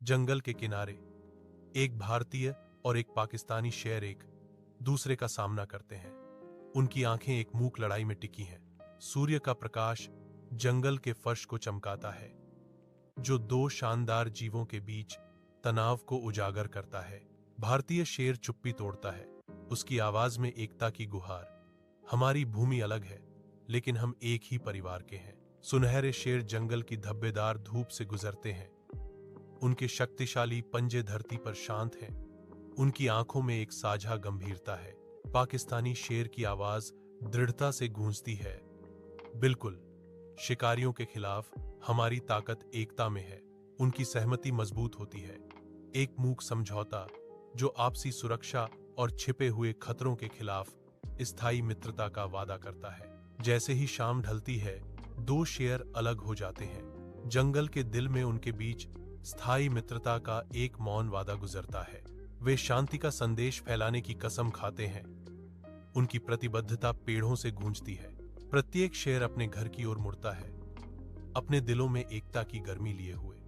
जंगल के किनारे एक भारतीय और एक पाकिस्तानी शेर एक दूसरे का सामना करते हैं। उनकी आंखें एक मूक लड़ाई में टिकी हैं। सूर्य का प्रकाश जंगल के फर्श को चमकाता है, जो दो शानदार जीवों के बीच तनाव को उजागर करता है। भारतीय शेर चुप्पी तोड़ता है, उसकी आवाज में एकता की गुहार। हमारी भूमि अलग है, लेकिन हम एक ही परिवार के हैं। सुनहरे शेर जंगल की धब्बेदार धूप से गुजरते हैं। उनके शक्तिशाली पंजे धरती पर शांत हैं। उनकी आंखों में एक साझा गंभीरता है। पाकिस्तानी शेर की आवाज दृढ़ता से गूंजती है। बिल्कुल, शिकारियों के खिलाफ हमारी ताकत एकता में है। उनकी सहमति मजबूत होती है, एक मूक समझौता जो आपसी सुरक्षा और छिपे हुए खतरों के खिलाफ स्थायी मित्रता का वादा करता है। जैसे ही शाम ढलती है, दो शेर अलग हो जाते हैं। जंगल के दिल में उनके बीच स्थायी मित्रता का एक मौन वादा गुजरता है। वे शांति का संदेश फैलाने की कसम खाते हैं। उनकी प्रतिबद्धता पेड़ों से गूंजती है। प्रत्येक शेर अपने घर की ओर मुड़ता है, अपने दिलों में एकता की गर्मी लिए हुए।